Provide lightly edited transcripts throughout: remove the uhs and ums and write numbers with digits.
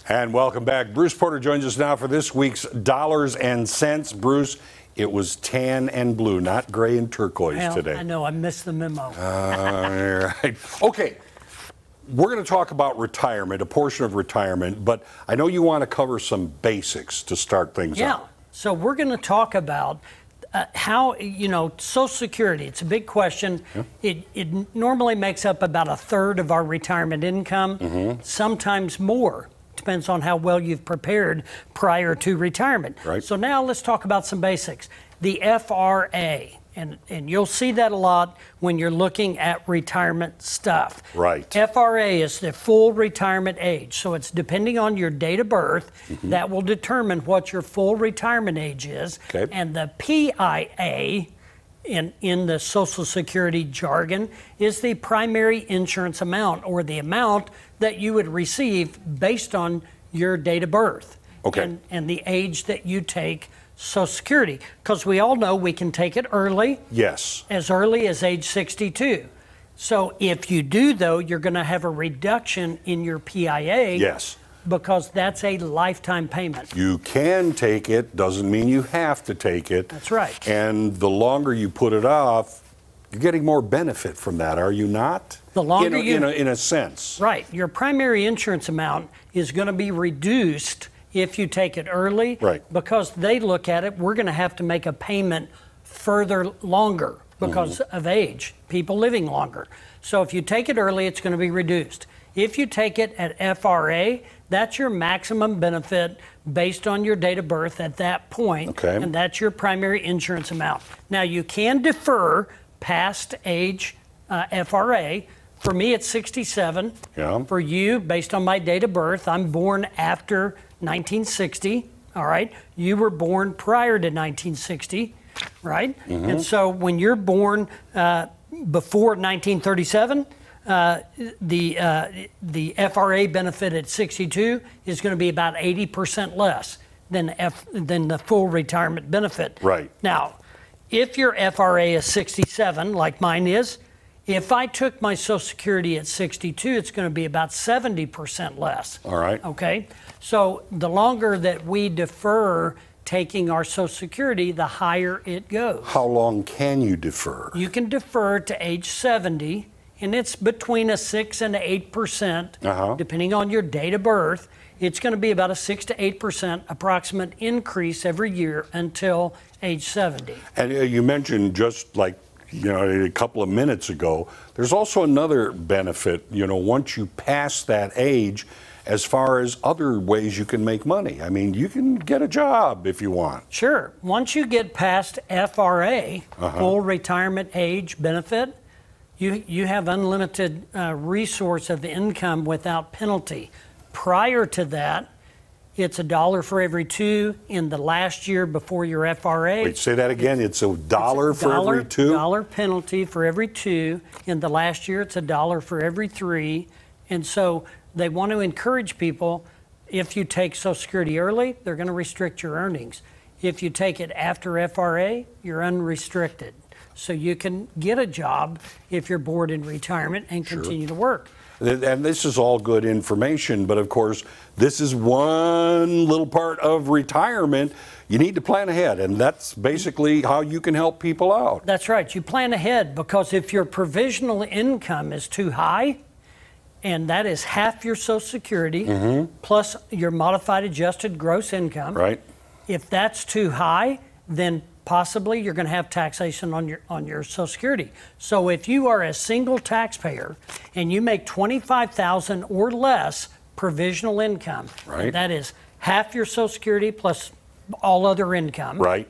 And welcome back. Bruce Porter joins us now for this week's Dollars and Cents. Bruce, it was tan and blue, not gray and turquoise today. I know, I missed the memo. Right. Okay, we're going to talk about retirement, a portion of retirement, but I know you want to cover some basics to start things out. Yeah, so we're going to talk about how, Social Security, it's a big question. Yeah. It normally makes up about a third of our retirement income, sometimes more. Depends on how well you've prepared prior to retirement. Right. So now let's talk about some basics. The FRA, and you'll see that a lot when you're looking at retirement stuff. Right. FRA is the full retirement age. So it's depending on your date of birth, that will determine what your full retirement age is. Okay. And the PIA, in the Social Security jargon, is the primary insurance amount, or the amount that you would receive based on your date of birth. Okay. And the age that you take Social Security. Because we all know we can take it early. Yes. As early as age 62. So if you do, though, you're going to have a reduction in your PIA. Yes. Because that's a lifetime payment. You can take it, doesn't mean you have to take it. That's right. And the longer you put it off, you're getting more benefit from that, are you not? The longer in a sense. Right. Your primary insurance amount is going to be reduced if you take it early. Right. Because they look at it, we're going to have to make a payment further longer because of age, people living longer. So if you take it early, it's going to be reduced. If you take it at FRA, that's your maximum benefit based on your date of birth at that point. Okay. And that's your primary insurance amount. Now, you can defer past age FRA. For me, it's 67. Yeah. For you, based on my date of birth, I'm born after 1960. All right. You were born prior to 1960, right? And so when you're born before 1937, the FRA benefit at 62 is going to be about 80% less than the full retirement benefit. Right. Now, if your FRA is 67, like mine is, if I took my Social Security at 62, it's going to be about 70% less. All right. Okay? So the longer that we defer taking our Social Security, the higher it goes. How long can you defer? You can defer to age 70, and it's between a 6 and 8%, depending on your date of birth. It's going to be about a 6 to 8% approximate increase every year until age 70. And you mentioned just like, a couple of minutes ago, there's also another benefit, once you pass that age, as far as other ways you can make money. I mean, you can get a job if you want. Sure. Once you get past FRA, full retirement age benefit, you have unlimited resource of income without penalty. Prior to that, it's $1 for every 2 in the last year before your FRA. Wait, say that again. It's $1 for every 2? $1 penalty for every 2. In the last year, it's $1 for every 3. And so they want to encourage people, if you take Social Security early, they're going to restrict your earnings. If you take it after FRA, you're unrestricted. So you can get a job if you're bored in retirement and continue to work. And this is all good information, but of course, this is one little part of retirement. You need to plan ahead, and that's basically how you can help people out. That's right. You plan ahead, because if your provisional income is too high, and that is half your Social Security plus your modified adjusted gross income. Right. If that's too high, then possibly you're going to have taxation on your Social Security. So if you are a single taxpayer and you make $25,000 or less provisional income, right, that is half your Social Security plus all other income, right,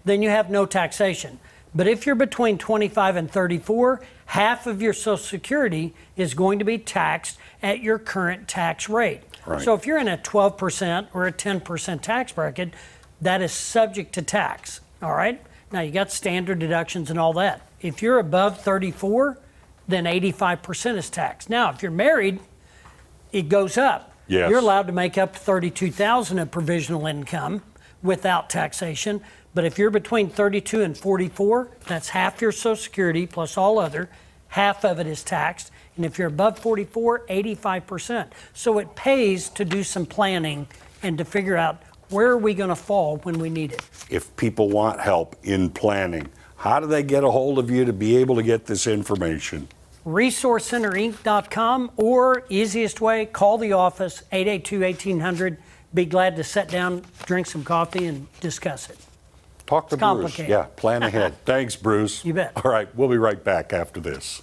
then you have no taxation. But if you're between 25 and 34, half of your Social Security is going to be taxed at your current tax rate. Right. So if you're in a 12% or a 10% tax bracket, that is subject to tax. All right? Now, you got standard deductions and all that. If you're above 34, then 85% is taxed. Now, if you're married, it goes up. Yes. You're allowed to make up to $32,000 of provisional income without taxation. But if you're between 32 and 44, that's half your Social Security plus all other. half of it is taxed. And if you're above 44, 85%. So it pays to do some planning and to figure out where are we going to fall when we need it. If people want help in planning, how do they get a hold of you to be able to get this information? ResourceCenterInc.com, or easiest way, call the office, 882-1800. Be glad to sit down, drink some coffee, and discuss it. Talk to Bruce. complicated. Yeah, plan ahead. Thanks, Bruce. You bet. All right, we'll be right back after this.